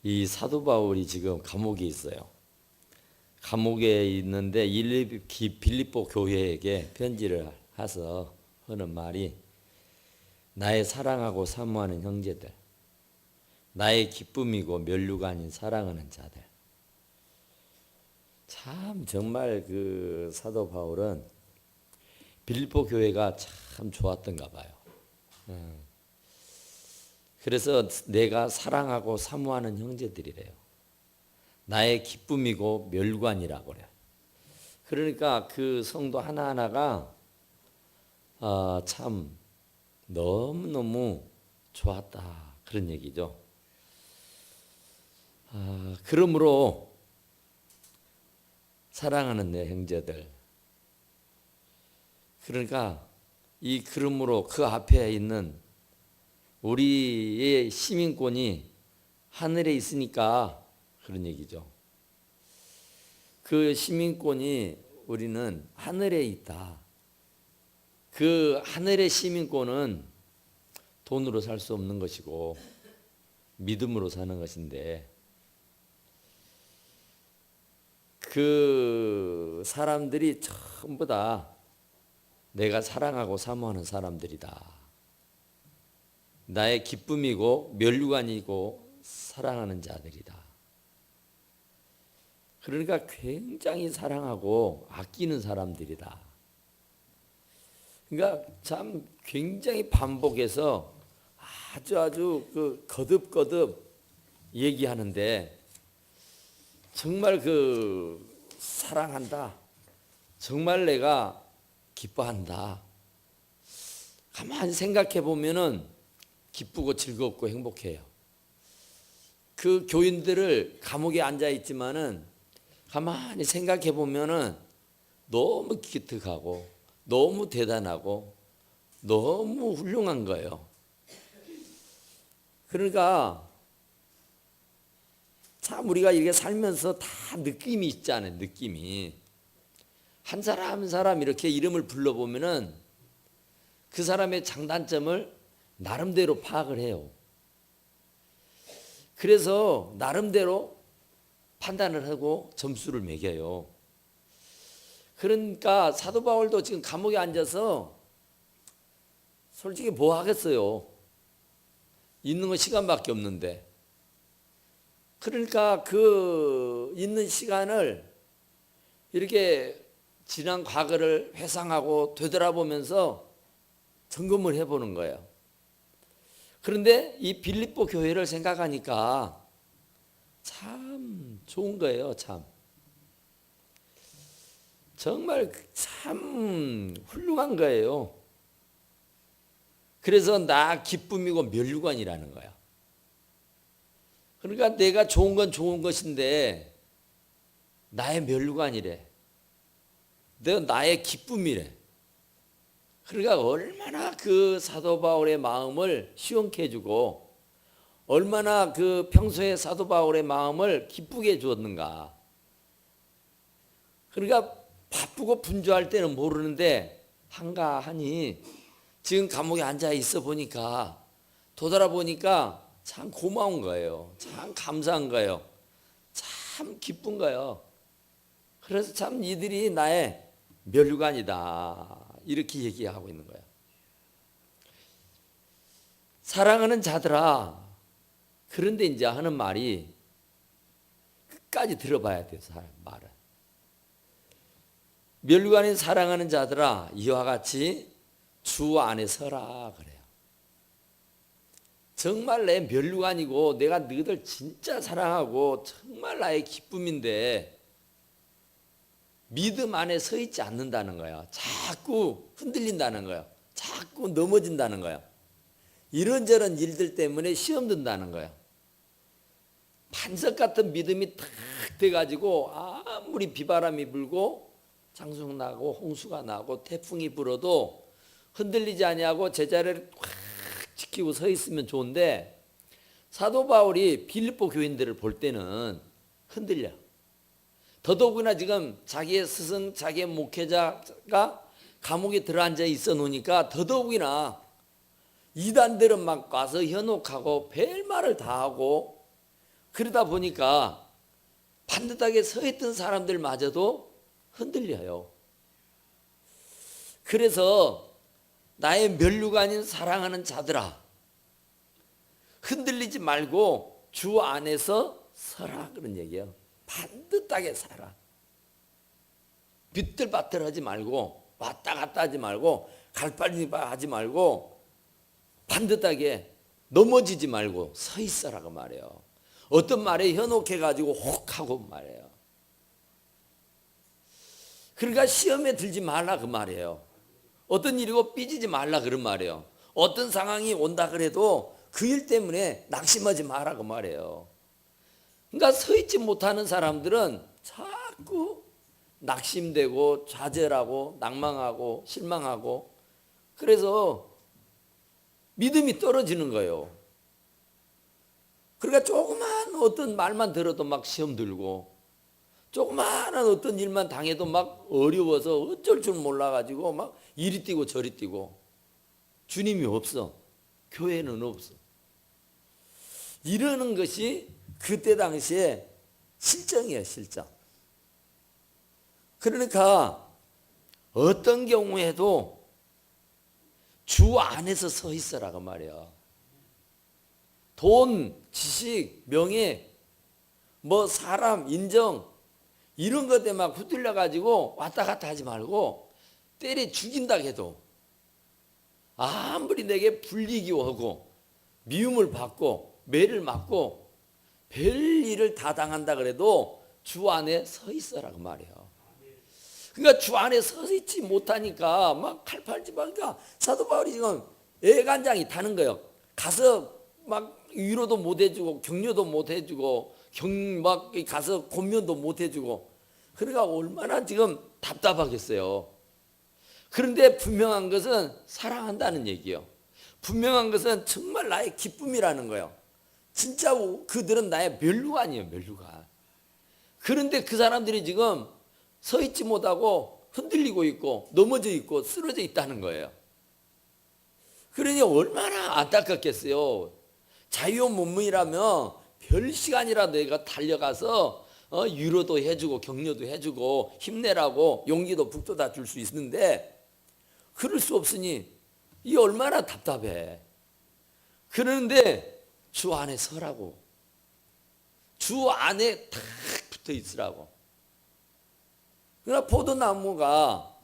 이 사도 바울이 지금 감옥에 있어요. 감옥에 있는데 빌립보 교회에게 편지를 해서 하는 말이 나의 사랑하고 사모하는 형제들, 나의 기쁨이고 면류가 아닌 사랑하는 자들. 참 정말 그 사도 바울은 빌립보 교회가 참 좋았던가 봐요. 그래서 내가 사랑하고 사모하는 형제들이래요. 나의 기쁨이고 멸관이라고 그래요. 그러니까 그 성도 하나하나가 참 너무너무 좋았다 그런 얘기죠. 그러므로 사랑하는 내 형제들, 그러니까 이 그러므로 그 앞에 있는 우리의 시민권이 하늘에 있으니까 그런 얘기죠. 그 시민권이 우리는 하늘에 있다. 그 하늘의 시민권은 돈으로 살 수 없는 것이고 믿음으로 사는 것인데, 그 사람들이 전부 다 내가 사랑하고 사모하는 사람들이다. 나의 기쁨이고 면류관이고 사랑하는 자들이다. 그러니까 굉장히 사랑하고 아끼는 사람들이다. 그러니까 참 굉장히 반복해서 아주 그 거듭거듭 얘기하는데, 정말 그 사랑한다, 정말 내가 기뻐한다. 가만히 생각해 보면은 기쁘고 즐겁고 행복해요. 그 교인들을 감옥에 앉아 있지만은 가만히 생각해 보면은 너무 기특하고 너무 대단하고 너무 훌륭한 거예요. 그러니까 참 우리가 이렇게 살면서 다 느낌이 있잖아요. 느낌이 한 사람 한 사람 이렇게 이름을 불러보면은 그 사람의 장단점을 나름대로 파악을 해요. 그래서 나름대로 판단을 하고 점수를 매겨요. 그러니까 사도 바울도 지금 감옥에 앉아서 솔직히 뭐 하겠어요. 있는 건 시간밖에 없는데. 그러니까 그 있는 시간을 이렇게 지난 과거를 회상하고 되돌아보면서 점검을 해보는 거예요. 그런데 이 빌립보 교회를 생각하니까 참 좋은 거예요. 참 정말 참 훌륭한 거예요. 그래서 나 기쁨이고 면류관이라는 거야. 그러니까 내가 좋은 건 좋은 것인데 나의 면류관이래. 내가 나의 기쁨이래. 그러니까 얼마나 그 사도 바울의 마음을 시원케 해주고 얼마나 그 평소에 사도 바울의 마음을 기쁘게 해주었는가. 그러니까 바쁘고 분주할 때는 모르는데 한가하니 지금 감옥에 앉아 있어 보니까 돌아보니까 참 고마운 거예요. 참 감사한 거예요. 참 기쁜 거예요. 그래서 참 이들이 나의 면류관이다. 이렇게 얘기하고 있는 거예요. 사랑하는 자들아. 그런데 이제 하는 말이 끝까지 들어봐야 돼요. 말은. 면류관인 사랑하는 자들아, 이와 같이 주 안에 서라 그래요. 정말 내 면류관이고 내가 너희들 진짜 사랑하고 정말 나의 기쁨인데 믿음 안에 서 있지 않는다는 거야. 자꾸 흔들린다는 거야. 자꾸 넘어진다는 거야. 이런저런 일들 때문에 시험 든다는 거야. 반석 같은 믿음이 탁 돼가지고 아무리 비바람이 불고 장수 나고 홍수가 나고 태풍이 불어도 흔들리지 아니하고 제자리를 꽉 지키고 서 있으면 좋은데, 사도 바울이 빌립보 교인들을 볼 때는 흔들려. 더더구나 지금 자기의 스승, 자기의 목회자가 감옥에 들어앉아 있어 놓으니까 더더욱이나 이단들은 막 와서 현혹하고 별말을 다 하고, 그러다 보니까 반듯하게 서 있던 사람들마저도 흔들려요. 그래서 나의 면류가 아닌 사랑하는 자들아, 흔들리지 말고 주 안에서 서라, 그런 얘기예요. 반듯하게 살아. 비틀바틀하지 말고, 왔다 갔다 하지 말고, 갈바리바 하지 말고, 반듯하게 넘어지지 말고 서 있어라고 말해요. 어떤 말에 현혹해가지고 혹하고 말해요. 그러니까 시험에 들지 말라 그 말이에요. 어떤 일이고 삐지지 말라 그런 말이에요. 어떤 상황이 온다 그래도 그 일 때문에 낙심하지 마라 그 말이에요. 그러니까 서 있지 못하는 사람들은 자꾸 낙심되고 좌절하고 낭망하고 실망하고, 그래서 믿음이 떨어지는 거예요. 그러니까 조그만 어떤 말만 들어도 막 시험 들고, 조그마한 어떤 일만 당해도 막 어려워서 어쩔 줄 몰라가지고 막 이리 뛰고 저리 뛰고, 주님이 없어, 교회는 없어, 이러는 것이 그때 당시에 실정이에요, 실정. 그러니까 어떤 경우에도 주 안에서 서 있으라고 말이야. 돈, 지식, 명예, 뭐 사람, 인정, 이런 것에 막 휘둘려 가지고 왔다 갔다 하지 말고, 때려 죽인다 해도 아무리 내게 불리기도 하고 미움을 받고 매를 맞고 별일을 다 당한다 그래도 주 안에 서 있으라고 말이에요. 그러니까 주 안에 서 있지 못하니까 막 칼팔지 마니까 사도 바울이 지금 애간장이 타는 거예요. 가서 막 위로도 못 해주고 격려도 못 해주고 막 가서 권면도 못 해주고, 그러니까 얼마나 지금 답답하겠어요. 그런데 분명한 것은 사랑한다는 얘기예요. 분명한 것은 정말 나의 기쁨이라는 거예요. 진짜 그들은 나의 멸류가 아니에요, 멸류가. 그런데 그 사람들이 지금 서 있지 못하고 흔들리고 있고 넘어져 있고 쓰러져 있다는 거예요. 그러니 얼마나 안타깝겠어요. 자유의 몸이라면 별 시간이라도 내가 달려가서 위로도 해주고 격려도 해주고 힘내라고 용기도 북돋아 줄 수 있는데 그럴 수 없으니 이 얼마나 답답해. 그런데 주 안에 서라고, 주 안에 탁 붙어 있으라고. 그러나 포도나무가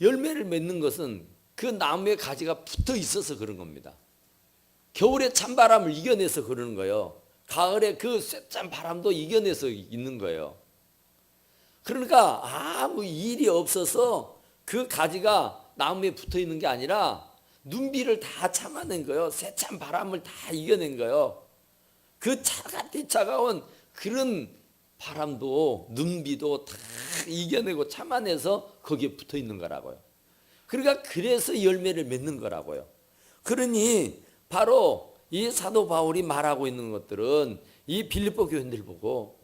열매를 맺는 것은 그 나무의 가지가 붙어 있어서 그런 겁니다. 겨울에 찬바람을 이겨내서 그러는 거예요. 가을에 그 쇳찬 바람도 이겨내서 있는 거예요. 그러니까 아무 일이 없어서 그 가지가 나무에 붙어 있는 게 아니라 눈비를 다 참아낸 거예요. 세찬 바람을 다 이겨낸 거예요. 그 차가운 그런 바람도 눈비도 다 이겨내고 참아내서 거기에 붙어 있는 거라고요. 그러니까 그래서 열매를 맺는 거라고요. 그러니 바로 이 사도 바울이 말하고 있는 것들은 이 빌립보 교인들 보고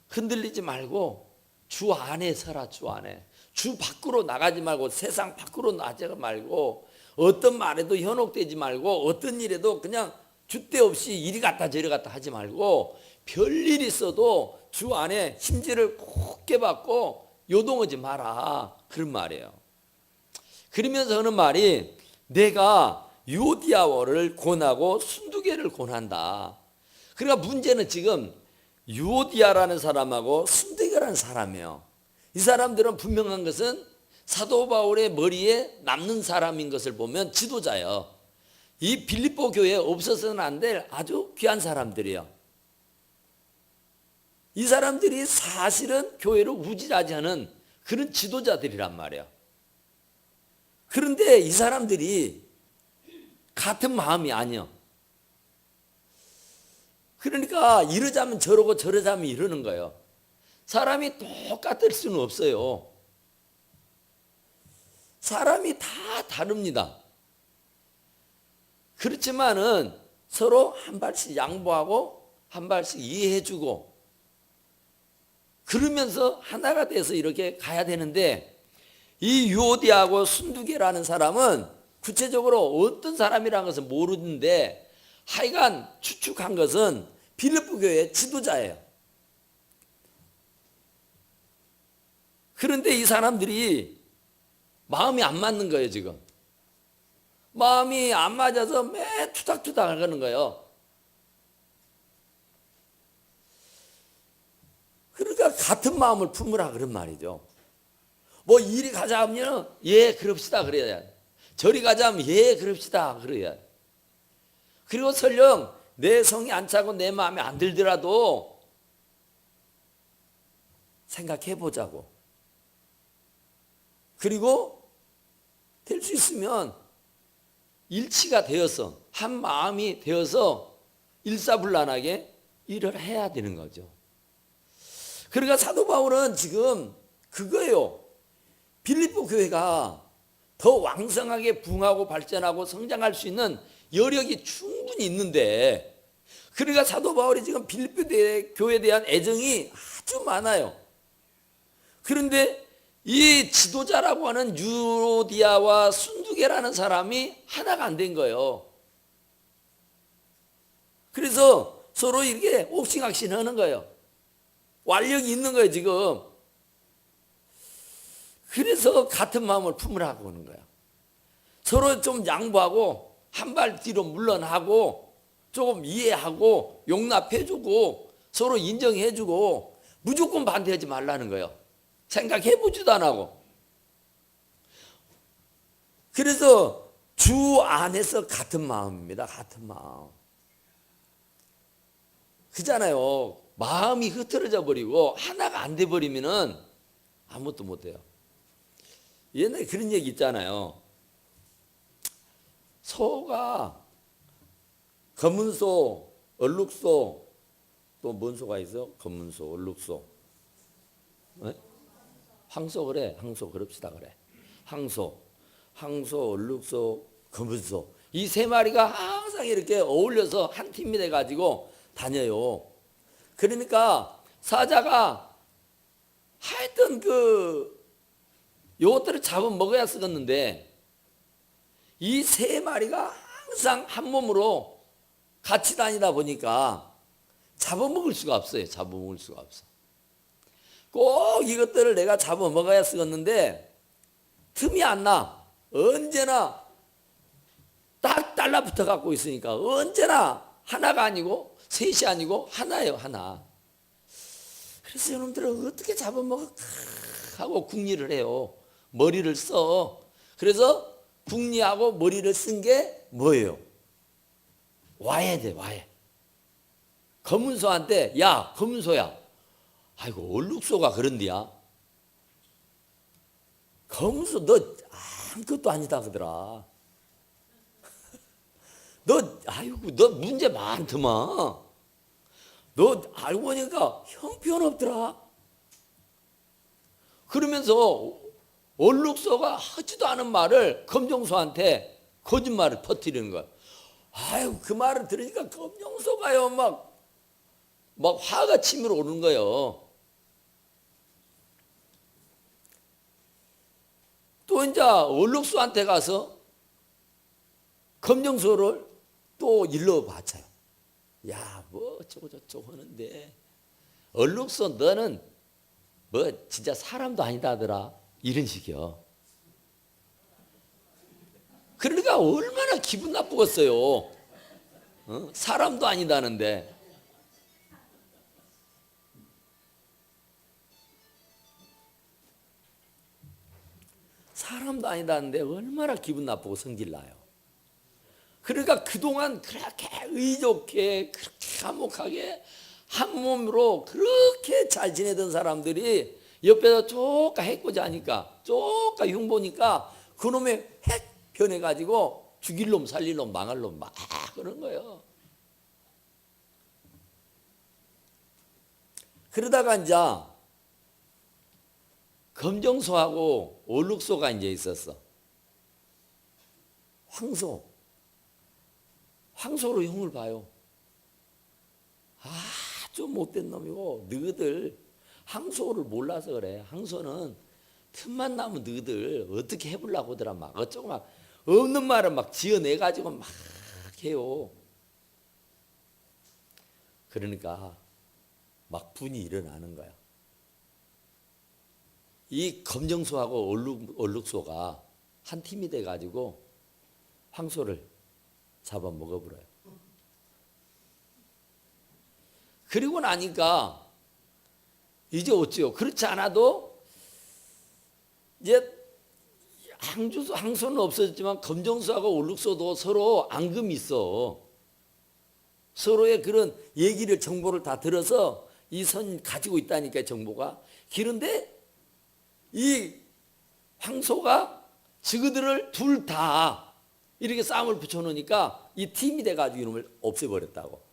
흔들리지 말고 주 안에 서라. 주 안에. 주 밖으로 나가지 말고 세상 밖으로 나가지 말고 어떤 말에도 현혹되지 말고 어떤 일에도 그냥 줏대 없이 이리 갔다 저리 갔다 하지 말고 별일 있어도 주 안에 심지를 굳게 받고 요동하지 마라. 그런 말이에요. 그러면서 하는 말이 내가 유오디아를 권하고 순두개를 권한다. 그러니까 문제는 지금 유오디아라는 사람하고 순두개라는 사람이에요. 이 사람들은 분명한 것은 사도 바울의 머리에 남는 사람인 것을 보면 지도자예요. 이 빌립보 교회에 없어서는 안 될 아주 귀한 사람들이에요. 이 사람들이 사실은 교회를 우질하지하는 그런 지도자들이란 말이에요. 그런데 이 사람들이 같은 마음이 아니요. 그러니까 이러자면 저러고 저러자면 이러는 거예요. 사람이 똑같을 수는 없어요. 사람이 다 다릅니다. 그렇지만은 서로 한 발씩 양보하고 한 발씩 이해해주고 그러면서 하나가 돼서 이렇게 가야 되는데 이 유오디아하고 순두개라는 사람은 구체적으로 어떤 사람이라는 것은 모르는데 하여간 추측한 것은 빌립보 교회 지도자예요. 그런데 이 사람들이 마음이 안 맞는 거예요, 지금. 마음이 안 맞아서 매 투닥투닥 하는 거예요. 그러니까 같은 마음을 품으라 그런 말이죠. 뭐 이리 가자 하면 예 그럽시다 그래야 돼. 저리 가자 하면 예 그럽시다 그래야 돼. 그리고 설령 내 성이 안 차고 내 마음에 안 들더라도 생각해 보자고. 그리고 될 수 있으면 일치가 되어서 한 마음이 되어서 일사불란하게 일을 해야 되는 거죠. 그러니까 사도 바울은 지금 그거예요. 빌립보 교회가 더 왕성하게 부흥하고 발전하고 성장할 수 있는 여력이 충분히 있는데, 그러니까 사도 바울이 지금 빌립보 교회에 대한 애정이 아주 많아요. 그런데 이 지도자라고 하는 유로디아와 순두계라는 사람이 하나가 안 된 거예요. 그래서 서로 이렇게 옥신각신 하는 거예요. 완력이 있는 거예요, 지금. 그래서 같은 마음을 품으라고 하는 거예요. 서로 좀 양보하고 한 발 뒤로 물러나고 조금 이해하고 용납해주고 서로 인정해주고 무조건 반대하지 말라는 거예요. 생각해보지도 안 하고. 그래서 주 안에서 같은 마음입니다. 같은 마음. 그잖아요. 마음이 흐트러져 버리고 하나가 안 돼 버리면은 아무것도 못 해요. 옛날에 그런 얘기 있잖아요. 소가 검은 소, 얼룩소, 또 뭔 소가 있어? 검은 소, 얼룩소. 네? 황소 그래. 황소 그럽시다 그래. 황소, 얼룩소, 검은 소. 이 세 마리가 항상 이렇게 어울려서 한 팀이 돼 가지고 다녀요. 그러니까 사자가 하여튼 요것들을 잡아먹어야 쓰겠는데 이 세 마리가 항상 한 몸으로 같이 다니다 보니까 잡아먹을 수가 없어요. 잡아먹을 수가 없어. 꼭 이것들을 내가 잡아먹어야 쓰겠는데 틈이 안 나. 언제나 딱 달라붙어 갖고 있으니까 언제나 하나가 아니고 셋이 아니고 하나예요. 하나. 그래서 여러분들은 어떻게 잡아먹어 하고 궁리를 해요. 머리를 써. 그래서 궁리하고 머리를 쓴 게 뭐예요? 와야 돼. 와야. 검은 소한테 야 검은 소야. 아이고 얼룩소가 그런디야. 검은 소 너 아무것도 아니다 그러더라. 너 문제 많더만. 너 알고 보니까 형편없더라. 그러면서 얼룩소가 하지도 않은 말을 검정소한테 거짓말을 퍼뜨리는 거야. 아유, 그 말을 들으니까 검정소가요, 막 화가 치밀어 오는 거예요. 또 이제 얼룩소한테 가서 검정소를 또 일러 바쳐요. 야, 뭐 어쩌고 저쩌고 하는데 얼룩소 너는 뭐 진짜 사람도 아니다 하더라. 이런 식이요. 그러니까 얼마나 기분 나쁘겠어요. 사람도 아니다는데. 사람도 아니다는데 얼마나 기분 나쁘고 성질 나요. 그러니까 그동안 그렇게 의좋게 그렇게 화목하게 한 몸으로 그렇게 잘 지내던 사람들이 옆에서 쪼까 해코지 하니까 쪼까 흉보니까 그놈의 핵 변해가지고 죽일 놈 살릴 놈 망할 놈 막 그런 거예요. 그러다가 이제 검정소하고 얼룩소가 이제 있었어. 황소로 흉을 봐요. 아주 못된 놈이고 너희들 황소를 몰라서 그래. 황소는 틈만 나면 너희들 어떻게 해보려고 하더라. 막 어쩌고 막 없는 말을 막 지어내가지고 막 해요. 그러니까 막 분이 일어나는 거야. 이 검정소하고 얼룩소가 한 팀이 돼가지고 황소를 잡아먹어버려요. 그리고 나니까 이제 어째요? 그렇지 않아도 이제 항소는 없어졌지만 검정소하고 얼룩소도 서로 앙금이 있어. 서로의 그런 얘기를 정보를 다 들어서 이 선 가지고 있다니까 정보가. 그런데 이 황소가 저그들을 둘 다 이렇게 싸움을 붙여놓으니까 이 팀이 돼가지고 이놈을 없애버렸다고.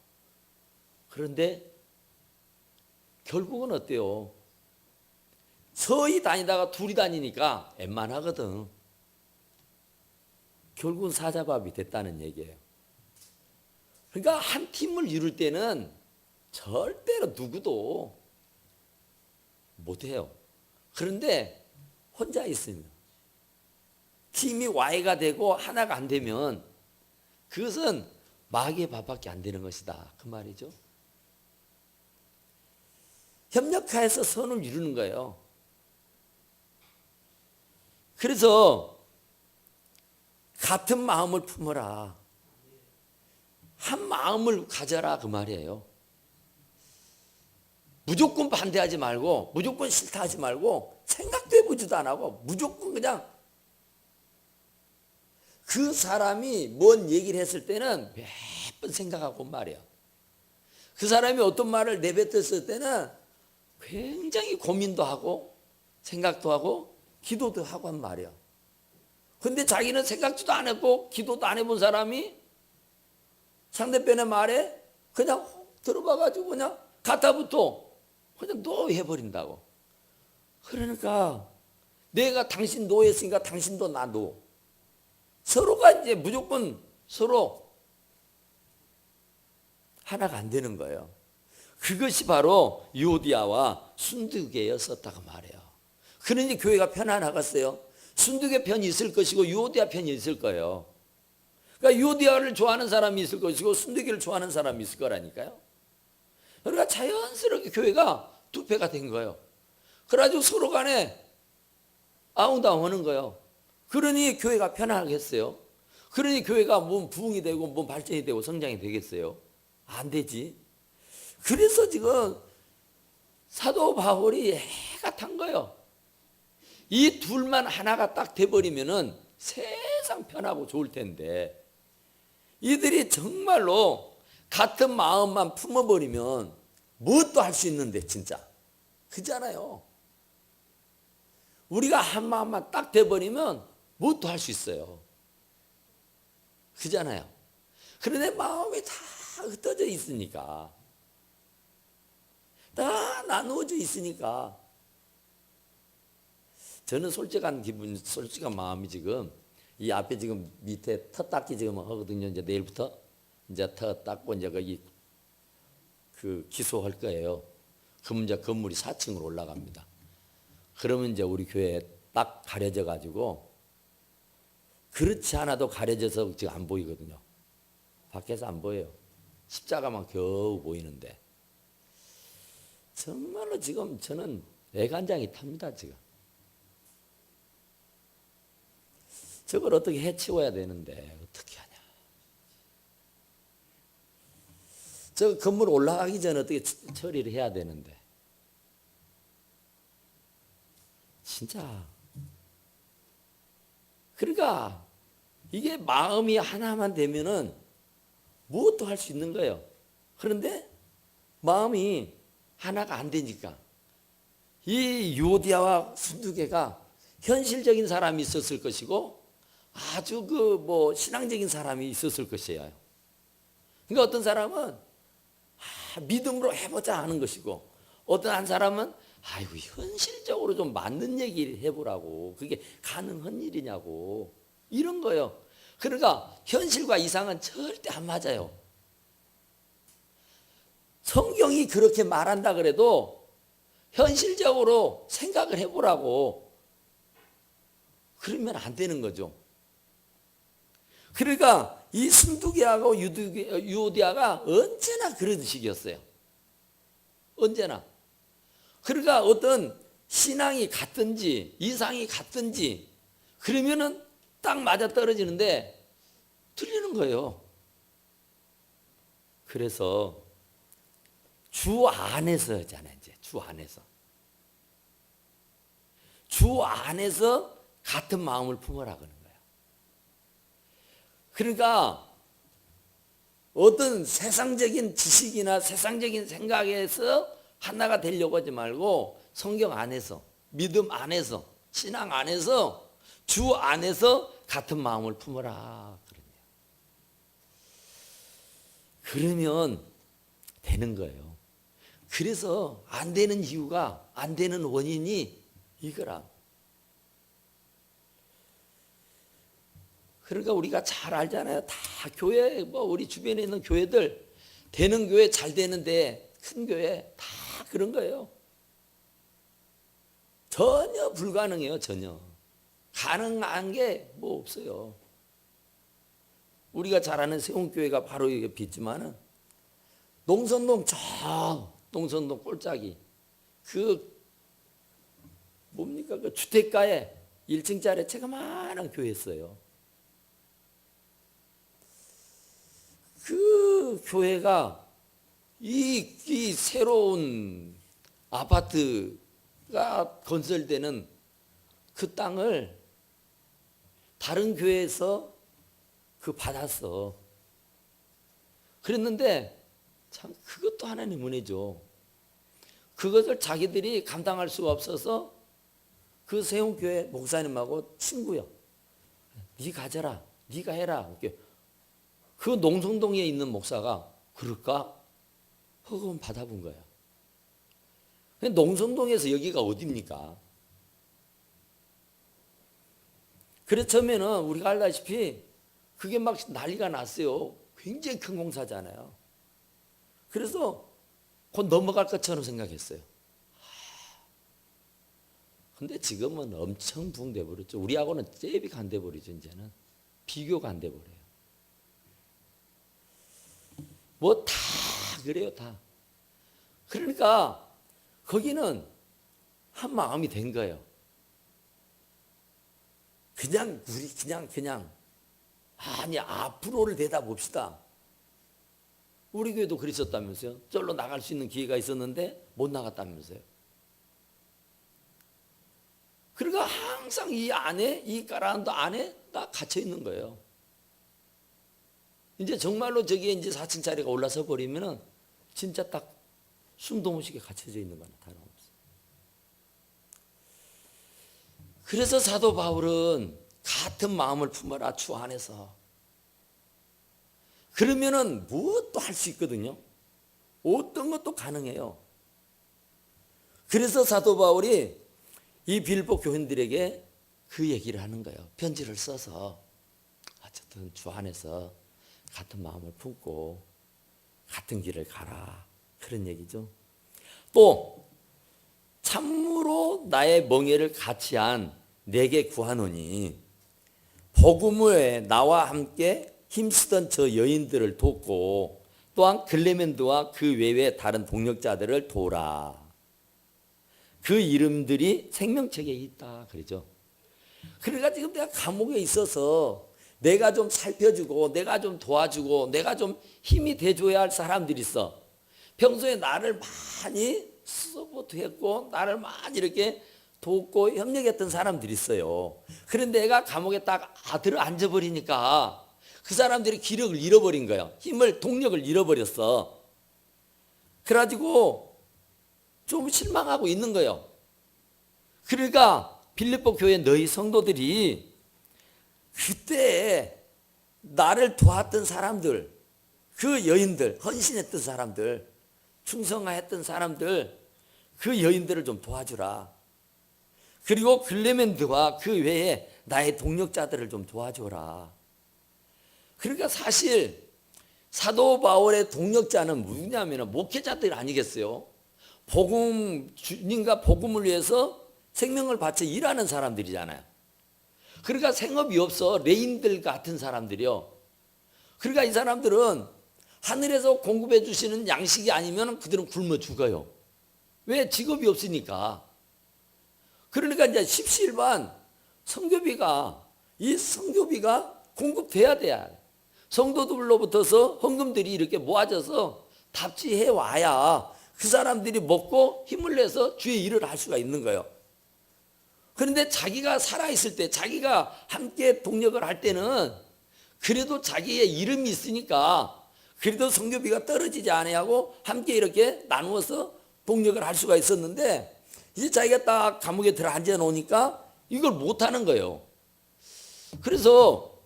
그런데 결국은 어때요? 서히 다니다가 둘이 다니니까 웬만하거든. 결국은 사자밥이 됐다는 얘기예요. 그러니까 한 팀을 이룰 때는 절대로 누구도 못해요. 그런데 혼자 있으면 팀이 와해가 되고 하나가 안 되면 그것은 마귀의 밥밖에 안 되는 것이다. 그 말이죠. 협력하여서 선을 이루는 거예요. 그래서 같은 마음을 품어라. 한 마음을 가져라 그 말이에요. 무조건 반대하지 말고 무조건 싫다 하지 말고 생각도 해보지도 안 하고 무조건 그냥 그 사람이 뭔 얘기를 했을 때는 몇 번 생각하고 말이야. 그 사람이 어떤 말을 내뱉었을 때는 굉장히 고민도 하고 생각도 하고 기도도 하고 한 말이야. 근데 자기는 생각도 안 했고 기도도 안 해본 사람이 상대편의 말에 그냥 들어봐가지고 그냥 가타부터 그냥 노 해버린다고. 그러니까 내가 당신 노 했으니까 당신도 나 노. 서로가 이제 무조건 서로 하나가 안 되는 거예요. 그것이 바로 유오디아와 순두개였었다고 말해요. 그러니 교회가 편안하겠어요. 순두개 편이 있을 것이고 유오디아 편이 있을 거예요. 그러니까 유오디아를 좋아하는 사람이 있을 것이고 순두개를 좋아하는 사람이 있을 거라니까요. 그러니까 자연스럽게 교회가 두 패가 된 거예요. 그래가지고 서로 간에 아웅다웅 하는 거예요. 그러니 교회가 편안하겠어요. 그러니 교회가 뭔 부흥이 되고 뭔 발전이 되고 성장이 되겠어요. 안 되지. 그래서 지금 사도 바울이 해가 탄 거예요. 이 둘만 하나가 딱 돼버리면은 세상 편하고 좋을 텐데 이들이 정말로 같은 마음만 품어버리면 무엇도 할 수 있는데 진짜 그잖아요. 우리가 한 마음만 딱 돼버리면 무엇도 할 수 있어요. 그잖아요. 그런데 마음이 다 흩어져 있으니까 다 나누어져 있으니까 저는 솔직한 기분, 솔직한 마음이 지금 이 앞에 지금 밑에 터 닦기 지금 하거든요. 이제 내일부터 이제 터 닦고 이제 거기 그 기소할 거예요. 그러면 이제 건물이 4층으로 올라갑니다. 그러면 이제 우리 교회 딱 가려져 가지고 그렇지 않아도 가려져서 지금 안 보이거든요. 밖에서 안 보여요. 십자가만 겨우 보이는데 정말로 지금 저는 애간장이 탑니다. 지금 저걸 어떻게 해치워야 되는데 어떻게 하냐. 저 건물 올라가기 전에 어떻게 처리를 해야 되는데 진짜. 그러니까 이게 마음이 하나만 되면은 무엇도 할 수 있는 거예요. 그런데 마음이 하나가 안 되니까 이 유오디아와 순두개가 현실적인 사람이 있었을 것이고 아주 그 뭐 신앙적인 사람이 있었을 것이에요. 그러니까 어떤 사람은 믿음으로 해보자 하는 것이고 어떤 한 사람은 아이고 현실적으로 좀 맞는 얘기를 해보라고 그게 가능한 일이냐고 이런 거예요. 그러니까 현실과 이상은 절대 안 맞아요. 성경이 그렇게 말한다 그래도 현실적으로 생각을 해보라고 그러면 안 되는 거죠. 그러니까 이 순두계하고 유오디아가 언제나 그런 식이었어요. 언제나. 그러니까 어떤 신앙이 같든지 이상이 같든지 그러면은 딱 맞아 떨어지는데 틀리는 거예요. 그래서 주 안에서잖아요. 이제 주 안에서. 주 안에서 같은 마음을 품어라 그러는 거예요. 그러니까 어떤 세상적인 지식이나 세상적인 생각에서 하나가 되려고 하지 말고 성경 안에서, 믿음 안에서, 신앙 안에서, 주 안에서 같은 마음을 품어라 그러네요. 그러면 되는 거예요. 그래서 안 되는 이유가, 안 되는 원인이 이거라. 그러니까 우리가 잘 알잖아요. 다 교회, 우리 주변에 있는 교회들, 되는 교회 잘 되는데 큰 교회 다 그런 거예요. 전혀 불가능해요. 전혀. 가능한 게 뭐 없어요. 우리가 잘 아는 세운교회가 바로 이게 비지만은 농선동 농선동 꼴짝이 뭡니까? 그 주택가에 1층짜리 체가만한 교회였어요. 그 교회가 이 새로운 아파트가 건설되는 그 땅을 다른 교회에서 받았어. 그랬는데 참 그것도 하나님 은혜죠. 그것을 자기들이 감당할 수가 없어서 그 세운교회 목사님하고 친구요. 네 가져라. 네가 해라. 그 농성동에 있는 목사가 그럴까? 허금 받아본 거야. 농성동에서 여기가 어디입니까? 그렇다면은 우리가 알다시피 그게 막 난리가 났어요. 굉장히 큰 공사잖아요. 그래서 곧 넘어갈 것처럼 생각했어요. 근데 지금은 엄청 붕대 버렸죠. 우리하고는 잽이 안 돼 버리죠. 이제는 비교가 안 돼 버려요. 뭐 다 그래요, 다. 그러니까 거기는 한 마음이 된 거예요. 우리 그냥 아니 앞으로를 내다봅시다. 우리 교회도 그랬었다면서요. 절로 나갈 수 있는 기회가 있었는데 못 나갔다면서요. 그러니까 항상 이 안에, 이 가라앉도 안에 다 갇혀 있는 거예요. 이제 정말로 저기에 이제 4층짜리가 올라서 버리면은 진짜 딱 숨도 못 쉬게 갇혀져 있는 거나 다름없어요. 그래서 사도 바울은 같은 마음을 품어라 주 안에서. 그러면은 무엇도 할 수 있거든요. 어떤 것도 가능해요. 그래서 사도 바울이 이 빌립보 교인들에게 그 얘기를 하는 거예요. 편지를 써서 어쨌든 주 안에서 같은 마음을 품고 같은 길을 가라. 그런 얘기죠. 또 참으로 나의 멍에를 같이 한 내게 구하노니 복음에 나와 함께 힘쓰던 저 여인들을 돕고 또한 클레멘드와 그 외의 다른 동역자들을 도우라. 그 이름들이 생명책에 있다. 그러죠. 그러니까 지금 내가 감옥에 있어서 내가 좀 살펴주고 내가 좀 도와주고 내가 좀 힘이 돼줘야 할 사람들이 있어. 평소에 나를 많이 서포트했고 나를 많이 이렇게 돕고 협력했던 사람들이 있어요. 그런데 내가 감옥에 딱 들어 앉아버리니까 그 사람들이 기력을 잃어버린 거예요. 힘을, 동력을 잃어버렸어. 그래가지고 좀 실망하고 있는 거예요. 그러니까 빌립보 교회 너희 성도들이 그때 나를 도왔던 사람들, 그 여인들, 헌신했던 사람들, 충성했던 사람들, 그 여인들을 좀 도와주라. 그리고 클레멘드와 그 외에 나의 동력자들을 좀 도와줘라. 그러니까 사실 사도 바울의 동력자는 뭐냐면 목회자들 아니겠어요? 주님과 복음을 위해서 생명을 바쳐 일하는 사람들이잖아요. 그러니까 생업이 없어. 레인들 같은 사람들이요. 그러니까 이 사람들은 하늘에서 공급해 주시는 양식이 아니면 그들은 굶어 죽어요. 왜? 직업이 없으니까. 그러니까 이제 십시일반 이 성교비가 공급돼야 돼야. 성도들로부터서 헌금들이 이렇게 모아져서 답지해 와야 그 사람들이 먹고 힘을 내서 주의 일을 할 수가 있는 거예요. 그런데 자기가 살아있을 때, 자기가 함께 동력을 할 때는 그래도 자기의 이름이 있으니까 그래도 성교비가 떨어지지 아니하고 함께 이렇게 나누어서 동력을 할 수가 있었는데, 이제 자기가 딱 감옥에 들어 앉아 놓으니까 이걸 못하는 거예요. 그래서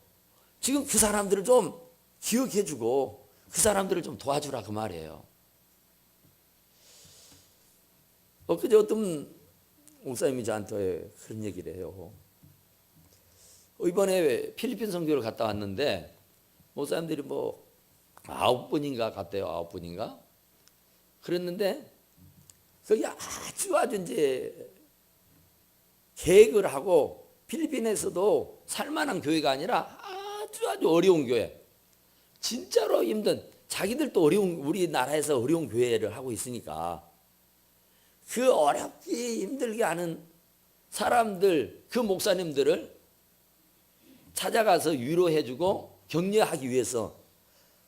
지금 그 사람들을 좀 기억해 주고 그 사람들을 좀 도와주라 그 말이에요. 엊그제 어떤 목사님이 저한테 그런 얘기를 해요. 이번에 필리핀 선교를 갔다 왔는데 목사님들이 뭐 9분인가 갔대요. 9분인가? 그랬는데 거기 아주 이제 계획을 하고 필리핀에서도 살만한 교회가 아니라 아주 어려운 교회, 진짜로 힘든, 자기들도 우리나라에서 어려운 교회를 하고 있으니까 그 어렵게 힘들게 하는 사람들, 그 목사님들을 찾아가서 위로해주고 격려하기 위해서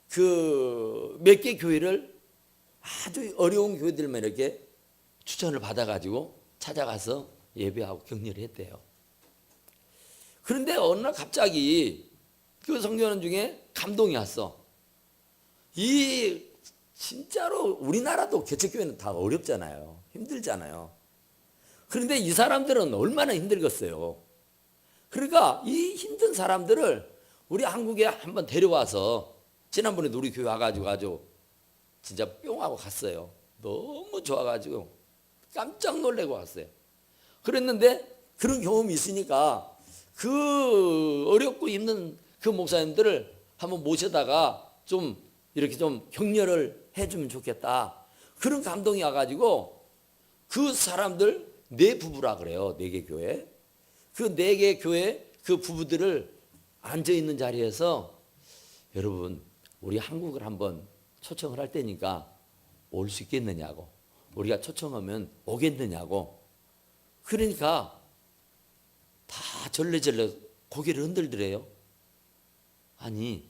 그 몇 개 교회를 아주 어려운 교회들만 이렇게 추천을 받아가지고 찾아가서 예배하고 격려를 했대요. 그런데 어느 날 갑자기 그 성교하는 중에 감동이 왔어. 진짜로 우리나라도 개척교회는 다 어렵잖아요. 힘들잖아요. 그런데 이 사람들은 얼마나 힘들겠어요. 그러니까 이 힘든 사람들을 우리 한국에 한번 데려와서, 지난번에 우리 교회 와가지고 아주 진짜 뿅 하고 갔어요. 너무 좋아가지고 깜짝 놀래고 왔어요. 그랬는데 그런 경험이 있으니까 그 어렵고 힘든 그 목사님들을 한번 모셔다가 좀 이렇게 좀 격려를 해주면 좋겠다. 그런 감동이 와가지고 그 사람들 4부부라 그래요. 4개 교회. 그 4개 교회 그 부부들을 앉아있는 자리에서, 여러분 우리 한국을 한번 초청을 할 때니까 올 수 있겠느냐고, 우리가 초청하면 오겠느냐고. 그러니까 다 절레절레 고개를 흔들더래요. 아니,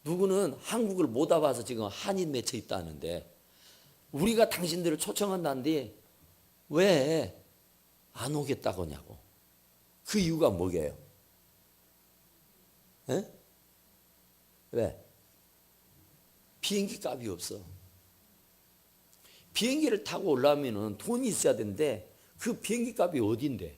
누구는 한국을 못 와봐서 지금 한인 맺혀 있다는데 우리가 당신들을 초청한다는데 왜 안 오겠다고 하냐고. 그 이유가 뭐게요? 에? 왜? 비행기 값이 없어. 비행기를 타고 올라오면 돈이 있어야 되는데 그 비행기 값이 어딘데?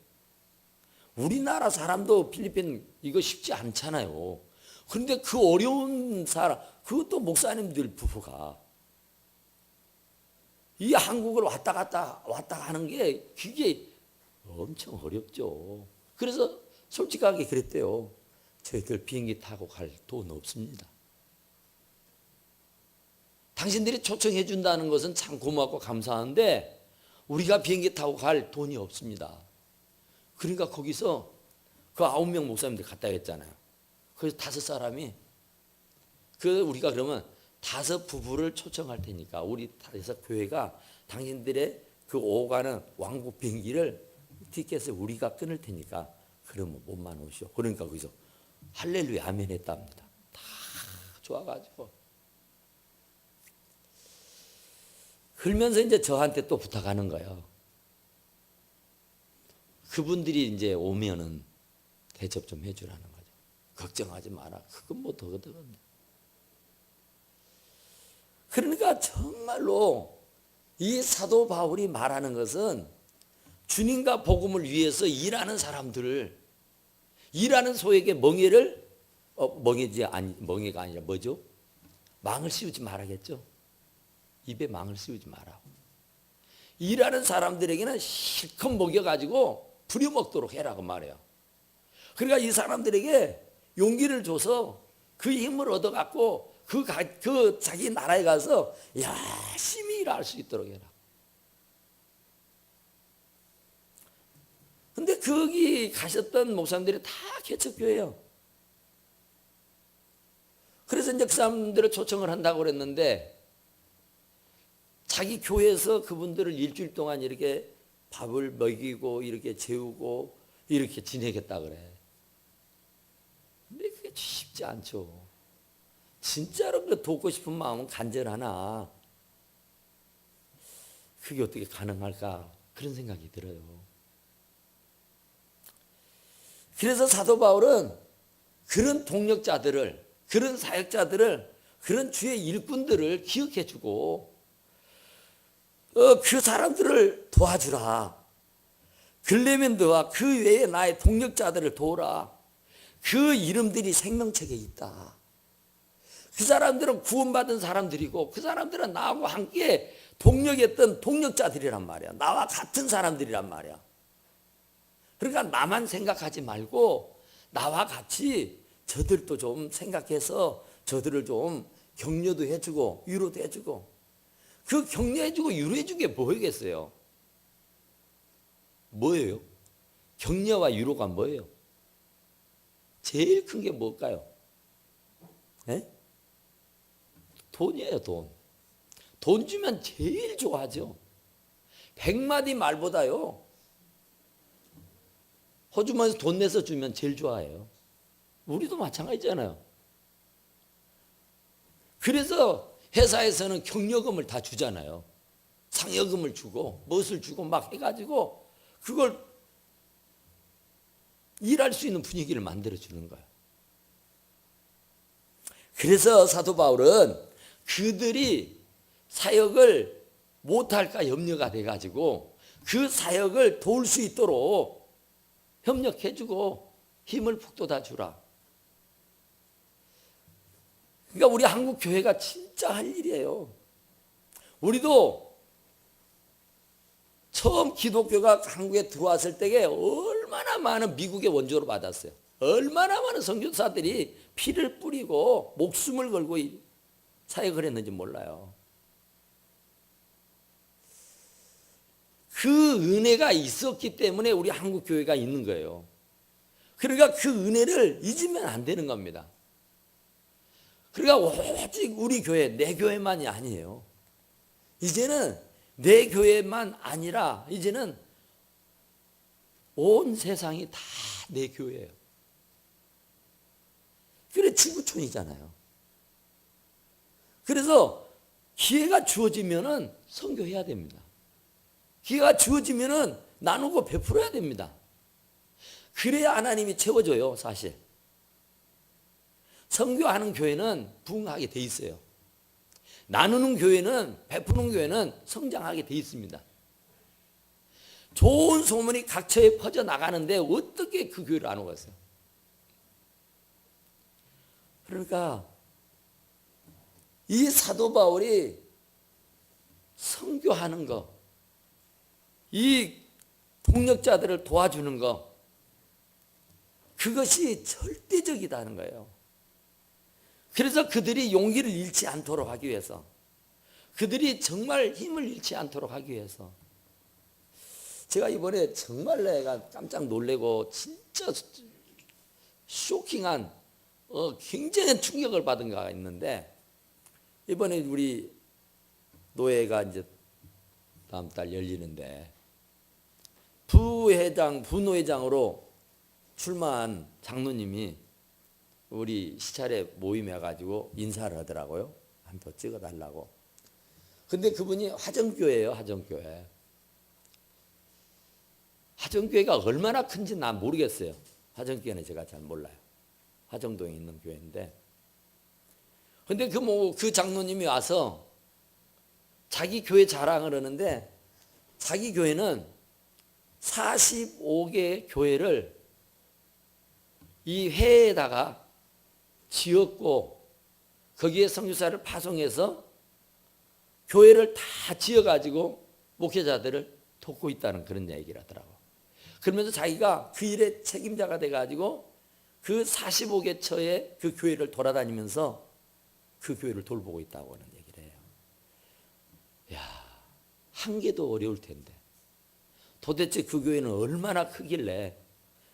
우리나라 사람도 필리핀 이거 쉽지 않잖아요. 그런데 그 어려운 사람, 그것도 목사님들 부부가 이 한국을 왔다 갔다 하는 게 그게 엄청 어렵죠. 그래서 솔직하게 그랬대요. 저희들 비행기 타고 갈 돈 없습니다. 당신들이 초청해 준다는 것은 참 고맙고 감사한데 우리가 비행기 타고 갈 돈이 없습니다. 그러니까 거기서 그 9명 목사님들 갔다 했잖아요. 그래서 5사람이 우리가 그러면 5 부부를 초청할 테니까 우리 5 교회가 당신들의 그 오가는 왕복 비행기를 티켓을 우리가 끊을 테니까 그러면 몸만 오시오. 그러니까 거기서 할렐루야 아멘 했답니다. 다 좋아가지고. 그러면서 이제 저한테 또 부탁하는 거예요. 그분들이 이제 오면은 대접 좀 해주라는 거죠. 걱정하지 마라. 그건 뭐 더거든. 그러니까 정말로 이 사도 바울이 말하는 것은 주님과 복음을 위해서 일하는 사람들을, 일하는 소에게 멍해가 아니라 뭐죠? 망을 씌우지 말아야겠죠. 입에 망을 씌우지 마라. 일하는 사람들에게는 실컷 먹여가지고 부려먹도록 해라고 말해요. 그러니까 이 사람들에게 용기를 줘서 그 힘을 얻어갖고 그 자기 나라에 가서 열심히 일할 수 있도록 해라. 근데 거기 가셨던 목사님들이 다 개척교회예요. 그래서 이제 그 사람들을 초청을 한다고 그랬는데 자기 교회에서 그분들을 일주일 동안 이렇게 밥을 먹이고 이렇게 재우고 이렇게 지내겠다 그래. 근데 그게 쉽지 않죠. 진짜로 그 돕고 싶은 마음은 간절하나 그게 어떻게 가능할까 그런 생각이 들어요. 그래서 사도 바울은 그런 동력자들을, 그런 사역자들을, 그런 주의 일꾼들을 기억해주고 그 사람들을 도와주라. 글레멘드와 그 외에 나의 동력자들을 도우라. 그 이름들이 생명책에 있다. 그 사람들은 구원받은 사람들이고 그 사람들은 나하고 함께 동력했던 동력자들이란 말이야. 나와 같은 사람들이란 말이야. 그러니까 나만 생각하지 말고 나와 같이 저들도 좀 생각해서 저들을 좀 격려도 해주고 위로도 해주고 그 격려해주고 위로해주는 게 뭐겠어요? 뭐예요? 격려와 위로가 뭐예요? 제일 큰 게 뭘까요? 네? 돈이에요, 돈. 돈 주면 제일 좋아하죠. 100마디 말보다요. 호주머니에서 돈 내서 주면 제일 좋아해요. 우리도 마찬가지잖아요. 그래서 회사에서는 격려금을 다 주잖아요. 상여금을 주고 무엇을 주고 막 해가지고 그걸 일할 수 있는 분위기를 만들어주는 거예요. 그래서 사도 바울은 그들이 사역을 못할까 염려가 돼가지고 그 사역을 도울 수 있도록 협력해주고 힘을 북돋아 주라. 그러니까 우리 한국 교회가 진짜 할 일이에요. 우리도 처음 기독교가 한국에 들어왔을 때에 얼마나 많은 미국의 원조를 받았어요. 얼마나 많은 선교사들이 피를 뿌리고 목숨을 걸고 사역을 했는지 몰라요. 그 은혜가 있었기 때문에 우리 한국 교회가 있는 거예요. 그러니까 그 은혜를 잊으면 안 되는 겁니다. 그러니까 오직 우리 교회, 내 교회만이 아니에요. 이제는 내 교회만 아니라 이제는 온 세상이 다 내 교회예요. 그래 지구촌이잖아요. 그래서 기회가 주어지면은 선교해야 됩니다. 기회가 주어지면은 나누고 베풀어야 됩니다. 그래야 하나님이 채워줘요, 사실. 선교하는 교회는 부흥하게 돼 있어요. 나누는 교회는, 베푸는 교회는 성장하게 돼 있습니다. 좋은 소문이 각처에 퍼져 나가는데 어떻게 그 교회를 안 오겠어요? 그러니까 이 사도 바울이 선교하는 거, 이 동력자들을 도와주는 거, 그것이 절대적이다는 거예요. 그래서 그들이 용기를 잃지 않도록 하기 위해서, 그들이 정말 힘을 잃지 않도록 하기 위해서, 제가 이번에 정말 내가 깜짝 놀래고 진짜 쇼킹한 굉장한 충격을 받은 거가 있는데, 이번에 우리 노회가 이제 다음 달 열리는데 부노회장으로 출마한 장로님이 우리 시찰에 모임해 가지고 인사를 하더라고요. 한 표 찍어달라고. 근데 그분이 화정교회예요. 화정교회. 화정교회가 얼마나 큰지 난 모르겠어요. 화정교회는 제가 잘 몰라요. 화정동에 있는 교회인데. 근데 그 장로님이 와서 자기 교회 자랑을 하는데, 자기 교회는 45개 교회를 이 회에다가 지었고 거기에 선교사를 파송해서 교회를 다 지어가지고 목회자들을 돕고 있다는 그런 얘기를 하더라고. 그러면서 자기가 그 일의 책임자가 돼가지고 그 45개 처의 그 교회를 돌아다니면서 그 교회를 돌보고 있다고 하는 얘기를 해요. 야, 한 개도 어려울 텐데 도대체 그 교회는 얼마나 크길래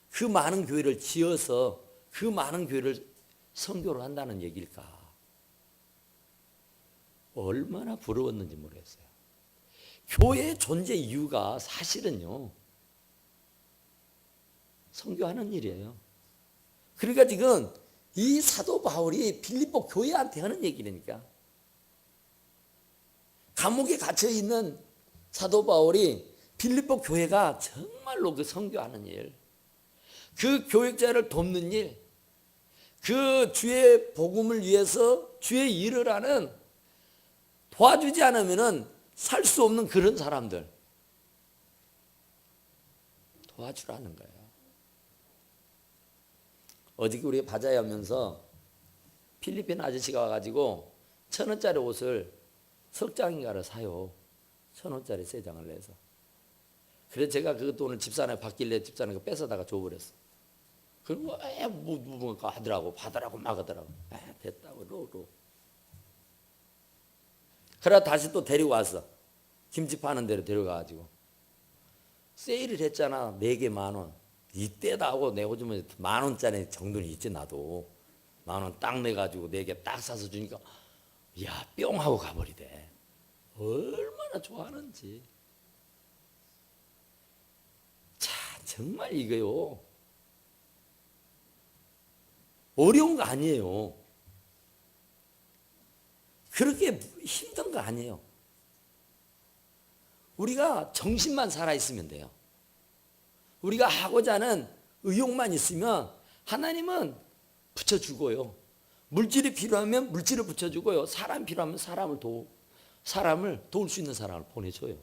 그 많은 교회를 지어서 그 많은 교회를 선교를 한다는 얘기일까? 얼마나 부러웠는지 모르겠어요. 교회의 존재 이유가 사실은요, 선교하는 일이에요. 그러니까 지금 이 사도 바울이 빌립보 교회한테 하는 얘기라니까. 감옥에 갇혀 있는 사도 바울이 빌립보 교회가 정말로 그 선교하는 일, 그 교역자를 돕는 일, 그 주의 복음을 위해서 주의 일을 하는, 도와주지 않으면은 살 수 없는 그런 사람들 도와주라는 거예요. 어저께 우리 바자회 하면서 필리핀 아저씨가 와가지고 1,000원짜리 옷을 석 장인가를 사요. 1,000원짜리 3장을 내서. 그래서 제가 그 돈을 집사람에 받길래 집사람이 뺏어다가 줘버렸어. 그리고 뭔가 하더라고. 받으라고 막 하더라고. 됐다고 로. 그러다 다시 또 데리고 왔어. 김치 파는 데로 데려가가지고. 세일을 했잖아. 4개 10,000원. 이때다 하고 내고주면 10,000원짜리 정도는 있지 나도. 10,000원 딱 내가지고 4개 딱 사서 주니까 야 뿅 하고 가버리대. 얼마나 좋아하는지. 자 정말 이거요. 어려운 거 아니에요. 그렇게 힘든 거 아니에요. 우리가 정신만 살아있으면 돼요. 우리가 하고자 하는 의욕만 있으면 하나님은 붙여주고요. 물질이 필요하면 물질을 붙여주고요. 사람이 필요하면 사람을 도울 수 있는 사람을 보내줘요.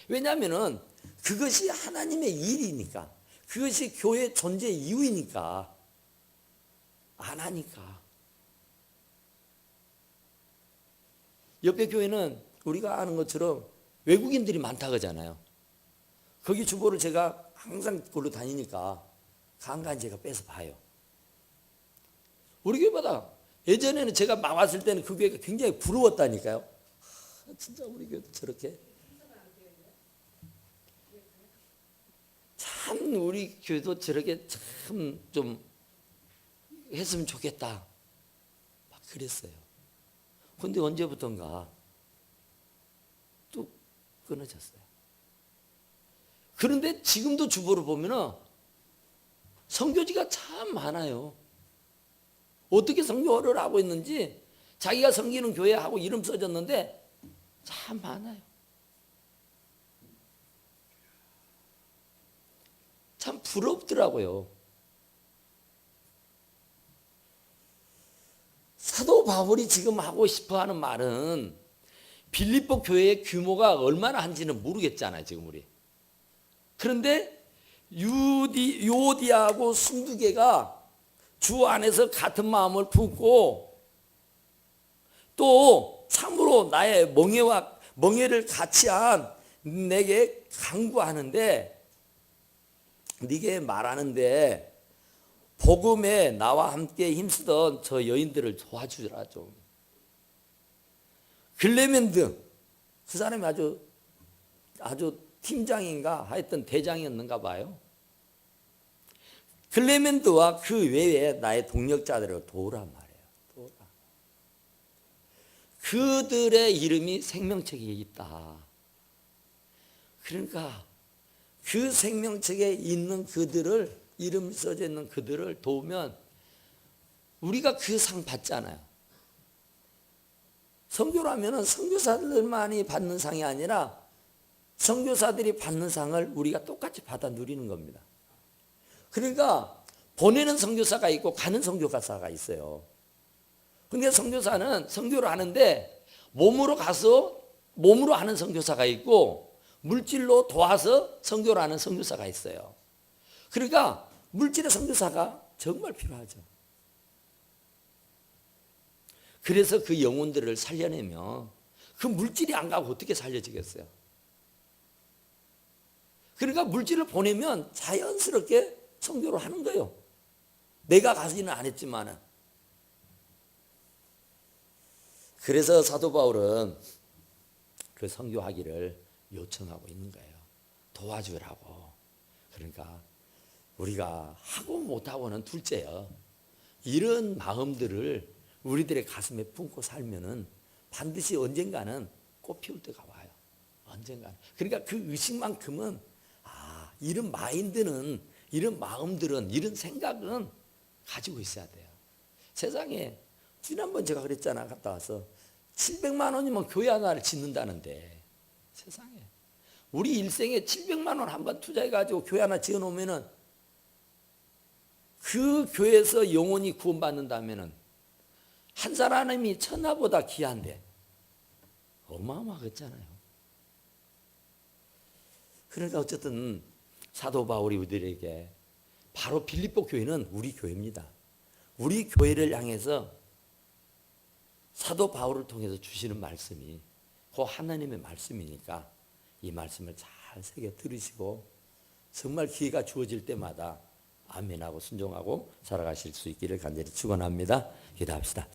왜냐하면 그것이 하나님의 일이니까, 그것이 교회의 존재 이유이니까, 안 하니까. 옆에 교회는 우리가 아는 것처럼 외국인들이 많다 그러잖아요. 거기 주보를 제가 항상 그걸로 다니니까 간간히 제가 뺏어 봐요. 우리 교회보다 예전에는 제가 막 왔을 때는 그 교회가 굉장히 부러웠다니까요. 진짜 우리 교회도 저렇게. 참 우리 교회도 저렇게 참 좀 했으면 좋겠다. 막 그랬어요. 근데 언제부턴가 뚝 끊어졌어요. 그런데 지금도 주보를 보면은 선교지가 참 많아요. 어떻게 선교를 하고 있는지 자기가 섬기는 교회하고 이름 써졌는데 참 많아요. 참 부럽더라고요. 사도 바울이 지금 하고 싶어하는 말은 빌립보 교회의 규모가 얼마나 한지는 모르겠잖아요, 지금 우리. 그런데 요디아하고 순두개가 주 안에서 같은 마음을 품고 또 참으로 나의 멍에를 같이 한 내게 강구하는데, 네게 말하는데 복음에 나와 함께 힘쓰던 저 여인들을 도와주라 좀. 글레멘드 그 사람이 아주 팀장인가 하여튼 대장이었는가 봐요. 글레멘드와 그 외에 나의 동력자들을 도우란 말이에요. 도우라. 그들의 이름이 생명책에 있다. 그러니까 그 생명책에 있는 그들을, 이름 써져 있는 그들을 도우면 우리가 그 상 받잖아요. 선교라면은 선교사들만이 받는 상이 아니라 선교사들이 받는 상을 우리가 똑같이 받아 누리는 겁니다. 그러니까 보내는 선교사가 있고 가는 선교사가 있어요. 근데 선교사는 선교를 하는데 몸으로 가서 몸으로 하는 선교사가 있고 물질로 도와서 선교를 하는 선교사가 있어요. 그러니까 물질의 선교사가 정말 필요하죠. 그래서 그 영혼들을 살려내면 그 물질이 안 가고 어떻게 살려지겠어요? 그러니까 물질을 보내면 자연스럽게 선교를 하는 거예요. 내가 가지는 않았지만은. 그래서 사도 바울은 그 선교하기를 요청하고 있는 거예요. 도와주라고. 그러니까 우리가 하고 못하고는 둘째요. 이런 마음들을 우리들의 가슴에 품고 살면은 반드시 언젠가는 꽃 피울 때가 와요. 언젠가는. 그러니까 그 의식만큼은 이런 마인드는, 이런 마음들은, 이런 생각은 가지고 있어야 돼요. 세상에 지난번 제가 그랬잖아. 갔다 와서 700만 원이면 교회 하나를 짓는다는데, 세상에 우리 일생에 700만 원 한번 투자해가지고 교회 하나 지어놓으면은 그 교회에서 영혼이 구원받는다면은 한 사람이 천하보다 귀한데 어마어마하겠잖아요. 그러니까 어쨌든 사도 바울이 우리들에게, 바로 빌립보 교회는 우리 교회입니다. 우리 교회를 향해서 사도 바울을 통해서 주시는 말씀이 그 하나님의 말씀이니까 이 말씀을 잘 새겨 들으시고 정말 기회가 주어질 때마다 아멘하고 순종하고 살아가실 수 있기를 간절히 축원합니다. 기도합시다.